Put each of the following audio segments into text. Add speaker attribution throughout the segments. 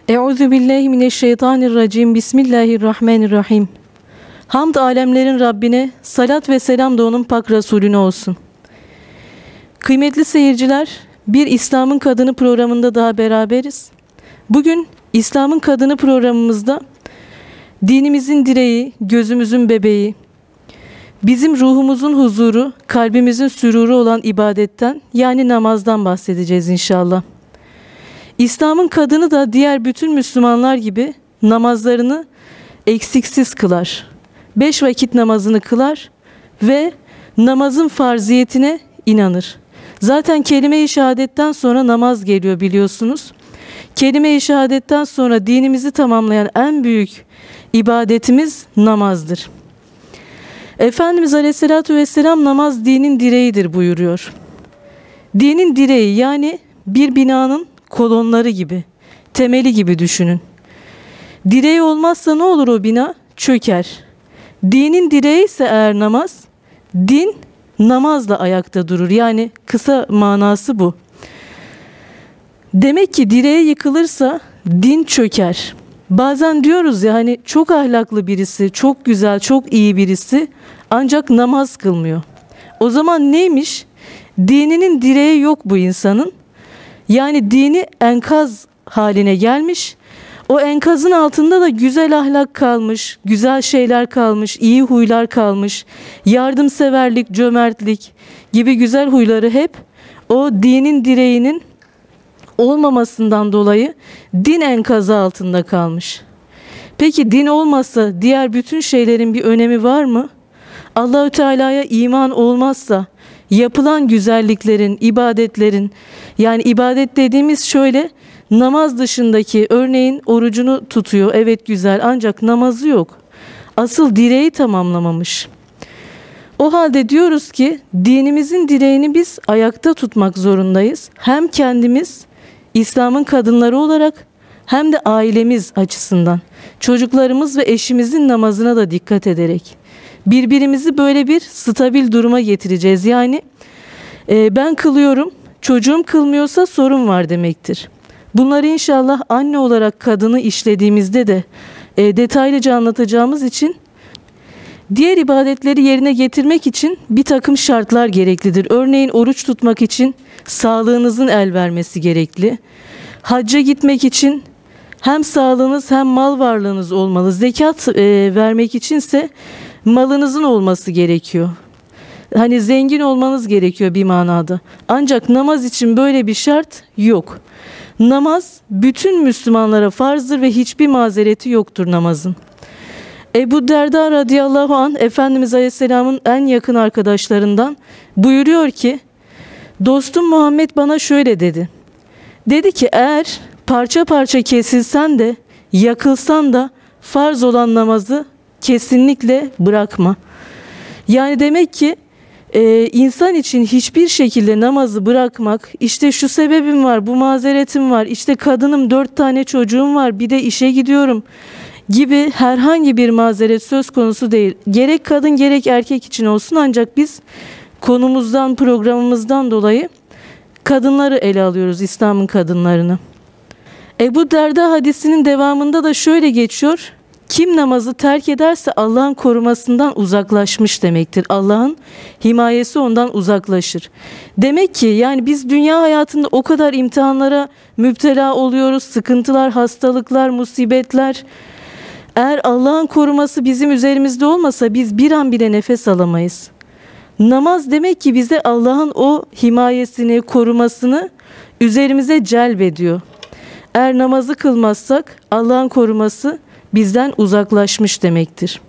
Speaker 1: Euzu billahi mineşşeytanirracim. Bismillahirrahmanirrahim. Hamd alemlerin Rabbine, salat ve selam da onun pak Resulüne olsun. Kıymetli seyirciler, bir İslam'ın Kadını programında daha beraberiz. Bugün İslam'ın Kadını programımızda dinimizin direği, gözümüzün bebeği, bizim ruhumuzun huzuru, kalbimizin süruru olan ibadetten, yani namazdan bahsedeceğiz inşallah. İslam'ın kadını da diğer bütün Müslümanlar gibi namazlarını eksiksiz kılar. 5 vakit namazını kılar ve namazın farziyetine inanır. Zaten kelime-i şehadetten sonra namaz geliyor biliyorsunuz. Kelime-i şehadetten sonra dinimizi tamamlayan en büyük ibadetimiz namazdır. Efendimiz Aleyhisselatü Vesselam namaz dinin direğidir buyuruyor. Dinin direği, yani bir binanın kolonları gibi, temeli gibi düşünün. Direği olmazsa ne olur o bina? Çöker. Dinin direği ise eğer namaz, din namazla ayakta durur. Yani kısa manası bu. Demek ki direği yıkılırsa din çöker. Bazen diyoruz ya, hani çok ahlaklı birisi, çok güzel, çok iyi birisi ancak namaz kılmıyor. O zaman neymiş? Dininin direği yok bu insanın. Yani dini enkaz haline gelmiş. O enkazın altında da güzel ahlak kalmış, güzel şeyler kalmış, iyi huylar kalmış. Yardımseverlik, cömertlik gibi güzel huyları hep o dinin direğinin olmamasından dolayı din enkazı altında kalmış. Peki din olmasa diğer bütün şeylerin bir önemi var mı? Allahü Teala'ya iman olmazsa yapılan güzelliklerin, ibadetlerin, yani ibadet dediğimiz şöyle, namaz dışındaki, örneğin orucunu tutuyor, evet güzel, ancak namazı yok. Asıl direği tamamlamamış. O halde diyoruz ki dinimizin direğini biz ayakta tutmak zorundayız. Hem kendimiz İslam'ın kadınları olarak hem de ailemiz açısından, çocuklarımız ve eşimizin namazına da dikkat ederek birbirimizi böyle bir stabil duruma getireceğiz. Yani ben kılıyorum, çocuğum kılmıyorsa sorun var demektir. Bunları inşallah anne olarak kadını işlediğimizde de detaylıca anlatacağımız için diğer ibadetleri yerine getirmek için bir takım şartlar gereklidir. Örneğin oruç tutmak için sağlığınızın el vermesi gerekli. Hacca gitmek için hem sağlığınız hem mal varlığınız olmalı. Zekat vermek içinse malınızın olması gerekiyor. Hani zengin olmanız gerekiyor bir manada. Ancak namaz için böyle bir şart yok. Namaz bütün Müslümanlara farzdır ve hiçbir mazereti yoktur namazın. Ebu Derda radıyallahu anh, Efendimiz Aleyhisselam'ın en yakın arkadaşlarından, buyuruyor ki, dostum Muhammed bana şöyle dedi. Dedi ki, eğer parça parça kesilsen de yakılsan da farz olan namazı kesinlikle bırakma. Yani demek ki insan için hiçbir şekilde namazı bırakmak, işte şu sebebim var, bu mazeretim var, işte kadınım, 4 tane çocuğum var, bir de işe gidiyorum gibi herhangi bir mazeret söz konusu değil. Gerek kadın gerek erkek için olsun, ancak biz konumuzdan, programımızdan dolayı kadınları ele alıyoruz, İslam'ın kadınlarını. Ebu Derda hadisinin devamında da şöyle geçiyor. Kim namazı terk ederse Allah'ın korumasından uzaklaşmış demektir. Allah'ın himayesi ondan uzaklaşır. Demek ki yani biz dünya hayatında o kadar imtihanlara müptela oluyoruz. Sıkıntılar, hastalıklar, musibetler. Eğer Allah'ın koruması bizim üzerimizde olmasa biz bir an bile nefes alamayız. Namaz demek ki bize Allah'ın o himayesini, korumasını üzerimize celbediyor. Eğer namazı kılmazsak Allah'ın koruması bizden uzaklaşmış demektir.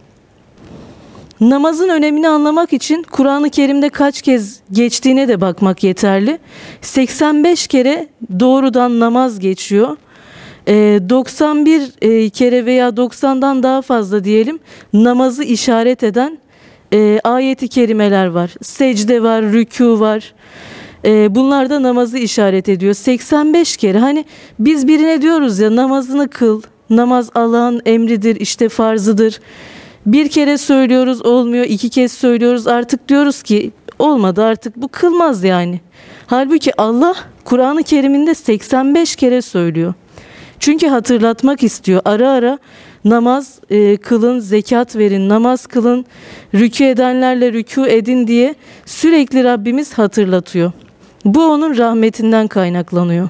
Speaker 1: Namazın önemini anlamak için Kur'an-ı Kerim'de kaç kez geçtiğine de bakmak yeterli. 85 kere doğrudan namaz geçiyor. 91 kere veya 90'dan daha fazla diyelim namazı işaret eden ayeti kerimeler var. Secde var, rükû var. Bunlar da namazı işaret ediyor. 85 kere. Hani biz birine diyoruz ya, namazını kıl. Namaz Allah'ın emridir, işte farzıdır. Bir kere söylüyoruz olmuyor, 2 kez söylüyoruz, artık diyoruz ki olmadı, artık bu kılmaz yani. Halbuki Allah Kur'an-ı Kerim'inde 85 kere söylüyor. Çünkü hatırlatmak istiyor. Ara ara namaz kılın, zekat verin, namaz kılın, rükû edenlerle rükû edin diye sürekli Rabbimiz hatırlatıyor. Bu onun rahmetinden kaynaklanıyor.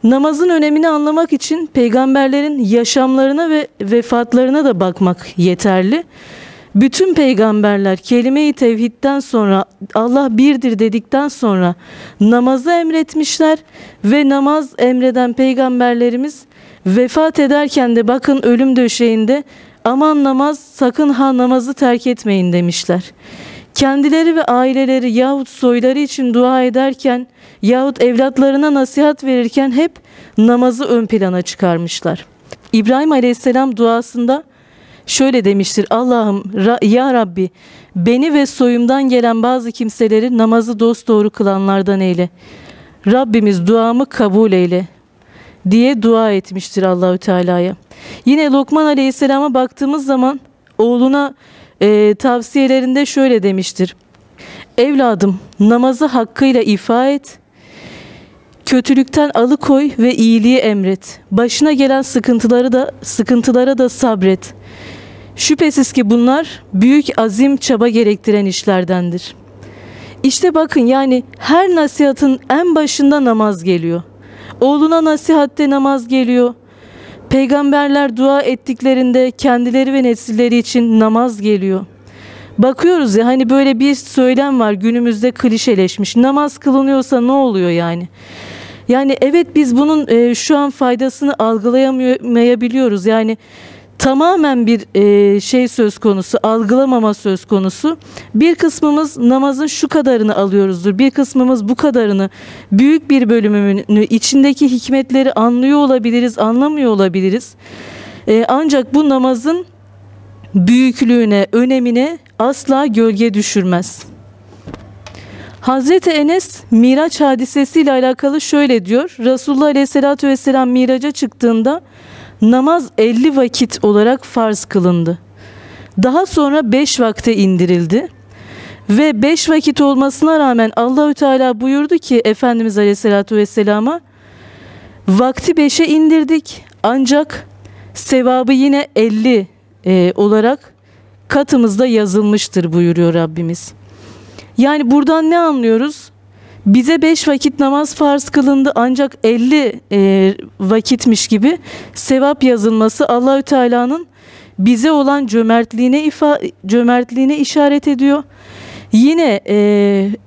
Speaker 1: Namazın önemini anlamak için peygamberlerin yaşamlarına ve vefatlarına da bakmak yeterli. Bütün peygamberler kelime-i tevhidden sonra, Allah birdir dedikten sonra namazı emretmişler ve namaz emreden peygamberlerimiz vefat ederken de bakın ölüm döşeğinde aman namaz, sakın ha namazı terk etmeyin demişler. Kendileri ve aileleri yahut soyları için dua ederken yahut evlatlarına nasihat verirken hep namazı ön plana çıkarmışlar. İbrahim Aleyhisselam duasında şöyle demiştir: Allah'ım, ya Rabbi, beni ve soyumdan gelen bazı kimseleri namazı dosdoğru kılanlardan eyle. Rabbimiz duamı kabul eyle diye dua etmiştir Allahü Teala'ya. Yine Lokman Aleyhisselam'a baktığımız zaman oğluna tavsiyelerinde şöyle demiştir: evladım, namazı hakkıyla ifa et, kötülükten alıkoy ve iyiliği emret. Başına gelen sıkıntılara da sabret. Şüphesiz ki bunlar büyük azim, çaba gerektiren işlerdendir. İşte bakın, yani her nasihatın en başında namaz geliyor. Oğluna nasihatte namaz geliyor. Peygamberler dua ettiklerinde kendileri ve nesilleri için namaz geliyor. Bakıyoruz ya, hani böyle bir söylem var günümüzde, klişeleşmiş. Namaz kılınıyorsa ne oluyor yani? Yani evet, biz bunun şu an faydasını algılayamayabiliyoruz. Yani tamamen bir şey söz konusu, algılamama söz konusu. Bir kısmımız namazın şu kadarını alıyoruzdur, bir kısmımız bu kadarını, büyük bir bölümünü, içindeki hikmetleri anlıyor olabiliriz, anlamıyor olabiliriz. Ancak bu namazın büyüklüğüne, önemine asla gölge düşürmez. Hazreti Enes Miraç hadisesiyle alakalı şöyle diyor: Resulullah Aleyhisselatü Vesselam Miraç'a çıktığında namaz 50 vakit olarak farz kılındı. Daha sonra 5 vakte indirildi. Ve 5 vakit olmasına rağmen Allahü Teala buyurdu ki Efendimiz Aleyhisselatü Vesselam'a, vakti 5'e indirdik ancak sevabı yine 50 olarak katımızda yazılmıştır buyuruyor Rabbimiz. Yani buradan ne anlıyoruz? Bize 5 vakit namaz farz kılındı ancak 50 vakitmiş gibi sevap yazılması Allahü Teala'nın bize olan cömertliğine işaret ediyor. Yine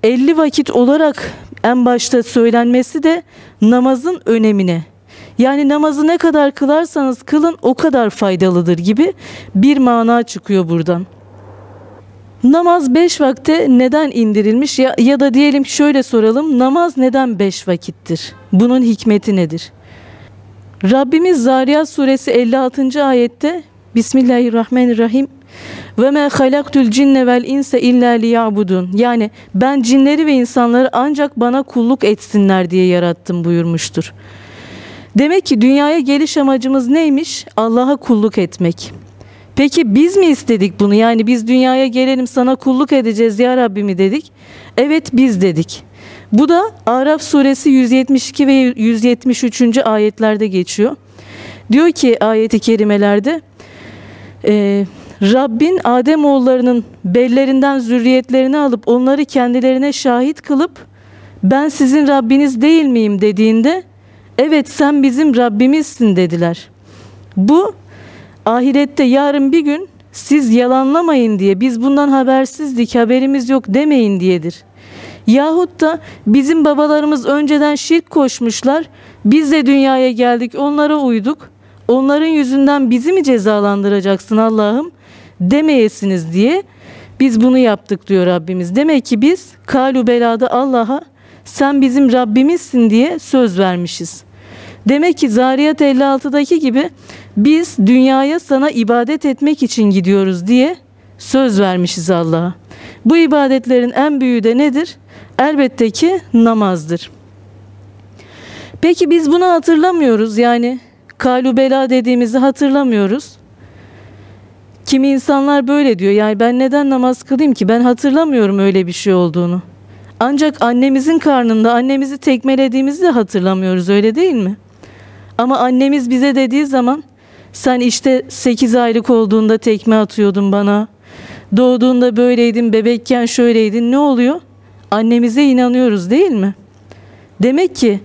Speaker 1: 50 vakit olarak en başta söylenmesi de namazın önemine. Yani namazı ne kadar kılarsanız kılın o kadar faydalıdır gibi bir mana çıkıyor buradan. Namaz 5 vakte neden indirilmiş ya da diyelim şöyle soralım: namaz neden 5 vakittir? Bunun hikmeti nedir? Rabbimiz Zariyat suresi 56. ayette Bismillahirrahmanirrahim ve ma halaktul cinne vel insa illa liyabudun, yani ben cinleri ve insanları ancak bana kulluk etsinler diye yarattım buyurmuştur. Demek ki dünyaya geliş amacımız neymiş? Allah'a kulluk etmek. Peki biz mi istedik bunu? Yani biz dünyaya gelelim, sana kulluk edeceğiz ya Rabbi mi dedik? Evet, biz dedik. Bu da Araf suresi 172 ve 173. ayetlerde geçiyor. Diyor ki ayet-i kerimelerde Rabbin Ademoğullarının bellerinden zürriyetlerini alıp onları kendilerine şahit kılıp ben sizin Rabbiniz değil miyim dediğinde evet, sen bizim Rabbimizsin dediler. Bu ahirette yarın bir gün siz yalanlamayın diye, biz bundan habersizdik, haberimiz yok demeyin diyedir. Yahut da bizim babalarımız önceden şirk koşmuşlar, biz de dünyaya geldik, onlara uyduk, onların yüzünden bizi mi cezalandıracaksın Allah'ım demeyesiniz diye biz bunu yaptık diyor Rabbimiz. Demek ki biz kalu belada Allah'a sen bizim Rabbimizsin diye söz vermişiz. Demek ki Zariyat 56'daki gibi biz dünyaya sana ibadet etmek için gidiyoruz diye söz vermişiz Allah'a. Bu ibadetlerin en büyüğü de nedir? Elbette ki namazdır. Peki biz bunu hatırlamıyoruz, yani kalu bela dediğimizi hatırlamıyoruz. Kimi insanlar böyle diyor, yani ben neden namaz kılayım ki, ben hatırlamıyorum öyle bir şey olduğunu. Ancak annemizin karnında annemizi tekmelediğimizi de hatırlamıyoruz, öyle değil mi? Ama annemiz bize dediği zaman sen işte 8 aylık olduğunda tekme atıyordun bana. Doğduğunda böyleydin, bebekken şöyleydin. Ne oluyor? Annemize inanıyoruz değil mi? Demek ki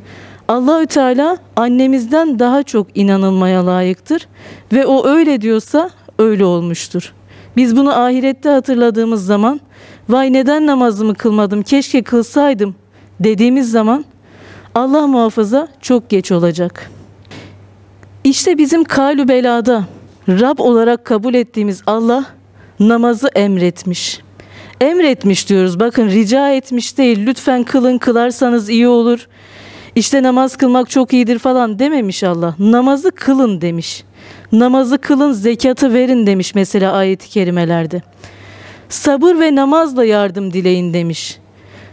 Speaker 1: Allahü Teala annemizden daha çok inanılmaya layıktır ve o öyle diyorsa öyle olmuştur. Biz bunu ahirette hatırladığımız zaman vay neden namazımı kılmadım, keşke kılsaydım dediğimiz zaman Allah muhafaza çok geç olacak. İşte bizim kalü belada Rab olarak kabul ettiğimiz Allah namazı emretmiş. Emretmiş diyoruz, bakın rica etmiş değil, lütfen kılın, kılarsanız iyi olur. İşte namaz kılmak çok iyidir falan dememiş Allah. Namazı kılın demiş. Namazı kılın, zekatı verin demiş mesela ayet-i kerimelerde. Sabır ve namazla yardım dileyin demiş.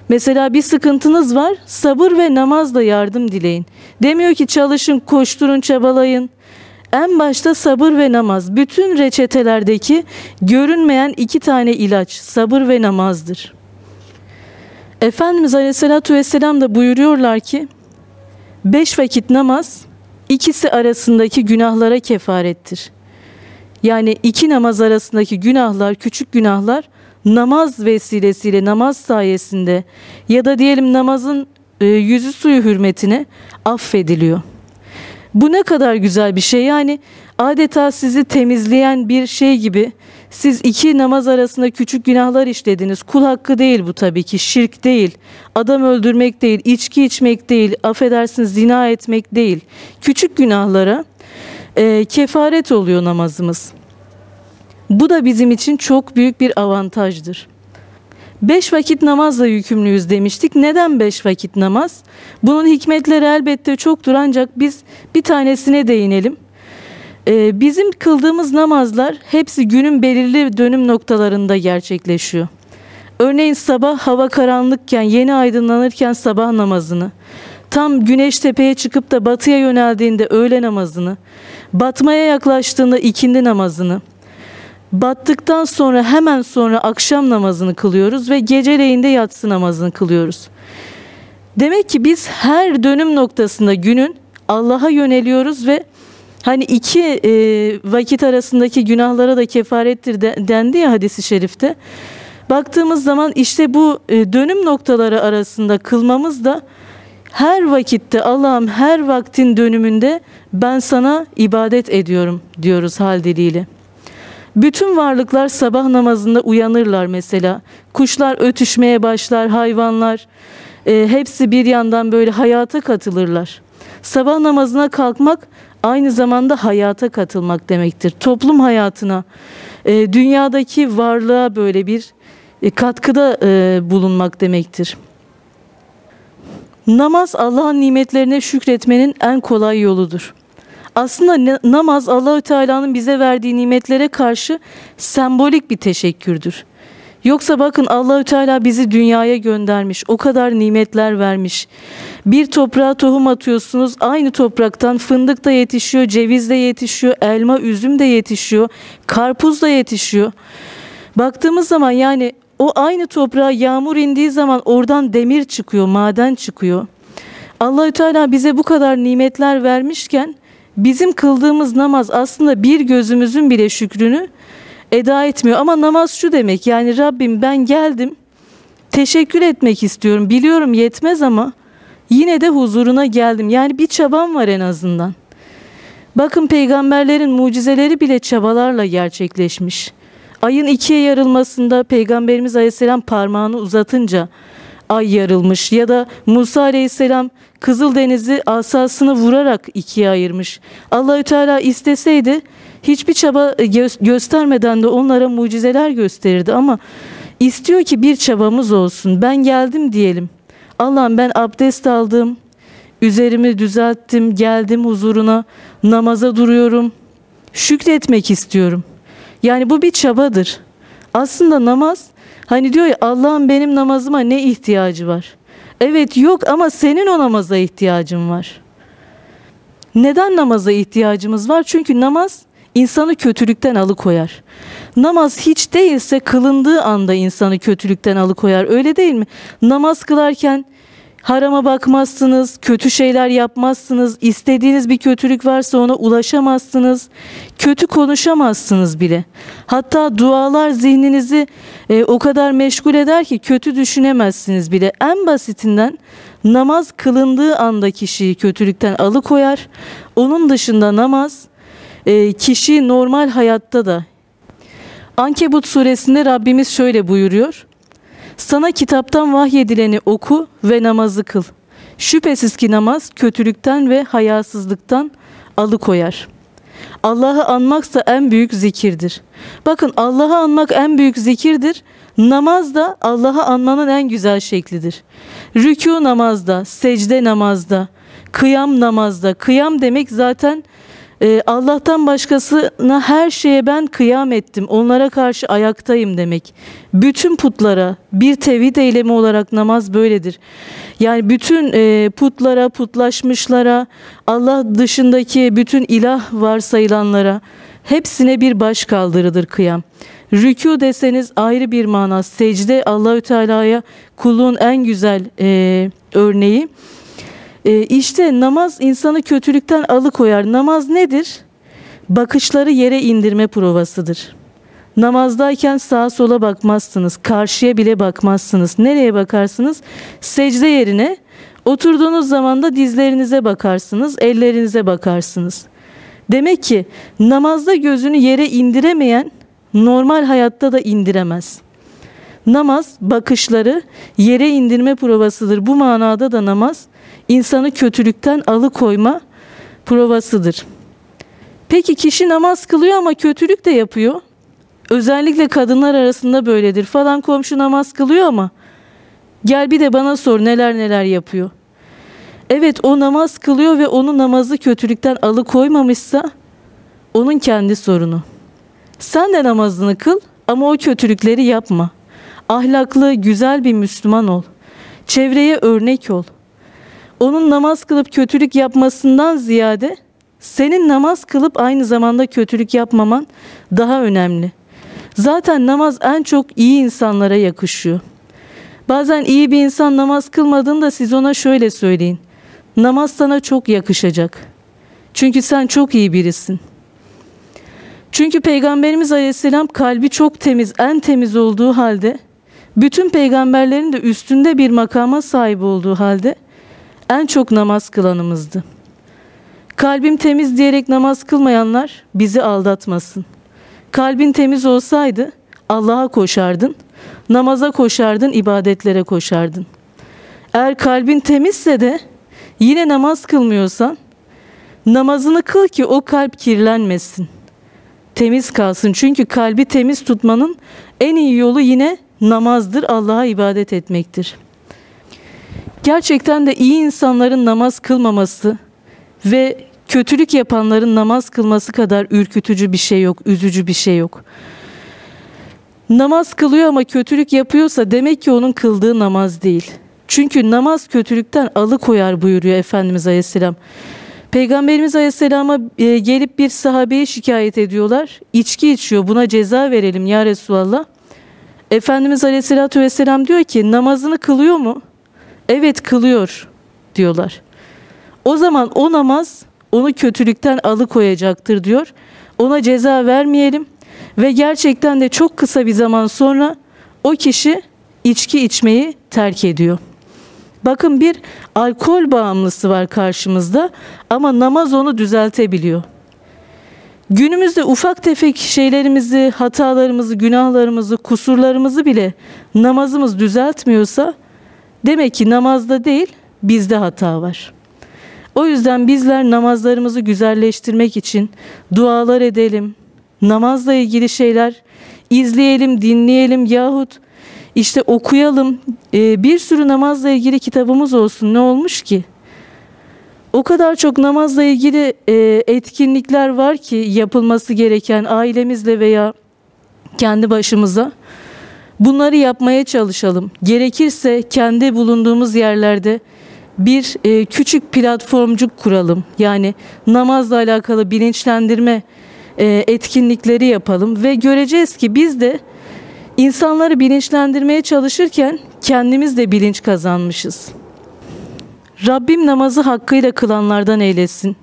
Speaker 1: Mesela bir sıkıntınız var, sabır ve namazla yardım dileyin. Demiyor ki çalışın, koşturun, çabalayın. En başta sabır ve namaz. Bütün reçetelerdeki görünmeyen 2 tane ilaç sabır ve namazdır. Efendimiz Aleyhisselatü Vesselam da buyuruyorlar ki 5 vakit namaz ikisi arasındaki günahlara kefarettir. Yani 2 namaz arasındaki günahlar, küçük günahlar namaz vesilesiyle, namaz sayesinde ya da diyelim namazın yüzü suyu hürmetine affediliyor. Bu ne kadar güzel bir şey. Yani adeta sizi temizleyen bir şey gibi siz 2 namaz arasında küçük günahlar işlediniz. Kul hakkı değil bu tabii ki, şirk değil, adam öldürmek değil, içki içmek değil, affedersiniz zina etmek değil. Küçük günahlara kefaret oluyor namazımız. Bu da bizim için çok büyük bir avantajdır. 5 vakit namazla yükümlüyüz demiştik. Neden 5 vakit namaz? Bunun hikmetleri elbette çoktur ancak biz bir tanesine değinelim. Bizim kıldığımız namazlar hepsi günün belirli dönüm noktalarında gerçekleşiyor. Örneğin sabah hava karanlıkken, yeni aydınlanırken sabah namazını, tam güneş tepeye çıkıp da batıya yöneldiğinde öğle namazını, batmaya yaklaştığında ikindi namazını, battıktan sonra hemen sonra akşam namazını kılıyoruz ve geceleyin de yatsı namazını kılıyoruz. Demek ki biz her dönüm noktasında günün Allah'a yöneliyoruz ve hani 2 vakit arasındaki günahlara da kefarettir dendi ya hadis-i şerifte. Baktığımız zaman işte bu dönüm noktaları arasında kılmamız da her vakitte Allah'ım her vaktin dönümünde ben sana ibadet ediyorum diyoruz hal diliyle. Bütün varlıklar sabah namazında uyanırlar mesela. Kuşlar ötüşmeye başlar, hayvanlar hepsi bir yandan böyle hayata katılırlar. Sabah namazına kalkmak aynı zamanda hayata katılmak demektir. Toplum hayatına, dünyadaki varlığa böyle bir katkıda bulunmak demektir. Namaz Allah'ın nimetlerine şükretmenin en kolay yoludur. Aslında namaz Allahü Teala'nın bize verdiği nimetlere karşı sembolik bir teşekkürdür. Yoksa bakın Allahü Teala bizi dünyaya göndermiş, o kadar nimetler vermiş. Bir toprağa tohum atıyorsunuz, aynı topraktan fındık da yetişiyor, ceviz de yetişiyor, elma, üzüm de yetişiyor, karpuz da yetişiyor. Baktığımız zaman yani o aynı toprağa yağmur indiği zaman oradan demir çıkıyor, maden çıkıyor. Allahü Teala bize bu kadar nimetler vermişken bizim kıldığımız namaz aslında bir gözümüzün bile şükrünü eda etmiyor. Ama namaz şu demek, yani Rabbim ben geldim, teşekkür etmek istiyorum. Biliyorum yetmez ama yine de huzuruna geldim. Yani bir çabam var en azından. Bakın peygamberlerin mucizeleri bile çabalarla gerçekleşmiş. Ayın 2'ye yarılmasında Peygamberimiz Aleyhisselam parmağını uzatınca ay yarılmış. Ya da Musa Aleyhisselam Kızıldeniz'i asasını vurarak 2'ye ayırmış. Allahü Teala isteseydi hiçbir çaba göstermeden de onlara mucizeler gösterirdi. Ama istiyor ki bir çabamız olsun. Ben geldim diyelim. Allah'ım ben abdest aldım, üzerimi düzelttim, geldim huzuruna, namaza duruyorum. Şükretmek istiyorum. Yani bu bir çabadır. Aslında namaz, hani diyor ya Allah'ın benim namazıma ne ihtiyacı var? Evet yok ama senin o namaza ihtiyacın var. Neden namaza ihtiyacımız var? Çünkü namaz insanı kötülükten alıkoyar. Namaz hiç değilse kılındığı anda insanı kötülükten alıkoyar. Öyle değil mi? Namaz kılarken Harama bakmazsınız, kötü şeyler yapmazsınız, istediğiniz bir kötülük varsa ona ulaşamazsınız, kötü konuşamazsınız bile. Hatta dualar zihninizi o kadar meşgul eder ki kötü düşünemezsiniz bile. En basitinden namaz kılındığı anda kişiyi kötülükten alıkoyar. Onun dışında namaz kişi normal hayatta da. Ankebut suresinde Rabbimiz şöyle buyuruyor. Sana kitaptan vahyedileni oku ve namazı kıl. Şüphesiz ki namaz kötülükten ve hayasızlıktan alıkoyar. Allah'ı anmaksa en büyük zikirdir. Bakın, Allah'ı anmak en büyük zikirdir. Namaz da Allah'ı anmanın en güzel şeklidir. Rükû namazda, secde namazda, kıyam namazda. Kıyam demek zaten Allah'tan başkasına her şeye ben kıyam ettim, onlara karşı ayaktayım demek. Bütün putlara bir tevhid eylemi olarak namaz böyledir. Yani bütün putlara, putlaşmışlara, Allah dışındaki bütün ilah varsayılanlara hepsine bir baş kaldırıdır kıyam. Rükû deseniz ayrı bir mana. Secde Allahü Teala'ya kulluğun en güzel örneği. İşte namaz insanı kötülükten alıkoyar. Namaz nedir? Bakışları yere indirme provasıdır. Namazdayken sağa sola bakmazsınız. Karşıya bile bakmazsınız. Nereye bakarsınız? Secde yerine. Oturduğunuz zaman da dizlerinize bakarsınız. Ellerinize bakarsınız. Demek ki namazda gözünü yere indiremeyen normal hayatta da indiremez. Namaz bakışları yere indirme provasıdır. Bu manada da namaz insanı kötülükten alıkoyma provasıdır. Peki kişi namaz kılıyor ama kötülük de yapıyor. Özellikle kadınlar arasında böyledir. Falan komşu namaz kılıyor ama gel bir de bana sor neler neler yapıyor. Evet, o namaz kılıyor ve onun namazı kötülükten alıkoymamışsa onun kendi sorunu. Sen de namazını kıl ama o kötülükleri yapma. Ahlaklı, güzel bir Müslüman ol. Çevreye örnek ol. Onun namaz kılıp kötülük yapmasından ziyade senin namaz kılıp aynı zamanda kötülük yapmaman daha önemli. Zaten namaz en çok iyi insanlara yakışıyor. Bazen iyi bir insan namaz kılmadığında siz ona şöyle söyleyin. Namaz sana çok yakışacak. Çünkü sen çok iyi birisin. Çünkü Peygamberimiz Aleyhisselam kalbi çok temiz, en temiz olduğu halde, bütün peygamberlerin de üstünde bir makama sahip olduğu halde en çok namaz kılanımızdı. Kalbim temiz diyerek namaz kılmayanlar bizi aldatmasın. Kalbin temiz olsaydı Allah'a koşardın, namaza koşardın, ibadetlere koşardın. Eğer kalbin temizse de yine namaz kılmıyorsan namazını kıl ki o kalp kirlenmesin. Temiz kalsın. Çünkü kalbi temiz tutmanın en iyi yolu yine namazdır, Allah'a ibadet etmektir. Gerçekten de iyi insanların namaz kılmaması ve kötülük yapanların namaz kılması kadar ürkütücü bir şey yok, üzücü bir şey yok. Namaz kılıyor ama kötülük yapıyorsa demek ki onun kıldığı namaz değil. Çünkü namaz kötülükten alıkoyar buyuruyor Efendimiz Aleyhisselam. Peygamberimiz Aleyhisselam'a gelip bir sahabeye şikayet ediyorlar. İçki içiyor, buna ceza verelim ya Resulallah. Efendimiz Aleyhisselatü Vesselam diyor ki namazını kılıyor mu? Evet kılıyor diyorlar. O zaman o namaz onu kötülükten alıkoyacaktır diyor. Ona ceza vermeyelim ve gerçekten de çok kısa bir zaman sonra o kişi içki içmeyi terk ediyor. Bakın, bir alkol bağımlısı var karşımızda ama namaz onu düzeltebiliyor. Günümüzde ufak tefek şeylerimizi, hatalarımızı, günahlarımızı, kusurlarımızı bile namazımız düzeltmiyorsa demek ki namazda değil, bizde hata var. O yüzden bizler namazlarımızı güzelleştirmek için dualar edelim, namazla ilgili şeyler izleyelim, dinleyelim yahut işte okuyalım. Bir sürü namazla ilgili kitabımız olsun. Ne olmuş ki? O kadar çok namazla ilgili etkinlikler var ki yapılması gereken ailemizle veya kendi başımıza. Bunları yapmaya çalışalım. Gerekirse kendi bulunduğumuz yerlerde bir küçük platformcuk kuralım. Yani namazla alakalı bilinçlendirme etkinlikleri yapalım ve göreceğiz ki biz de İnsanları bilinçlendirmeye çalışırken kendimiz de bilinç kazanmışız. Rabbim namazı hakkıyla kılanlardan eylesin.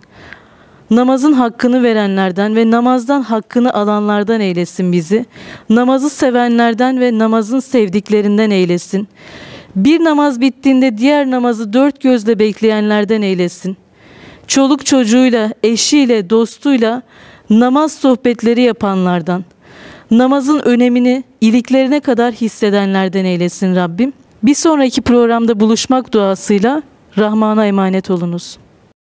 Speaker 1: Namazın hakkını verenlerden ve namazdan hakkını alanlardan eylesin bizi. Namazı sevenlerden ve namazın sevdiklerinden eylesin. Bir namaz bittiğinde diğer namazı dört gözle bekleyenlerden eylesin. Çoluk çocuğuyla, eşiyle, dostuyla namaz sohbetleri yapanlardan, namazın önemini iliklerine kadar hissedenlerden eylesin Rabbim. Bir sonraki programda buluşmak duasıyla Rahman'a emanet olunuz.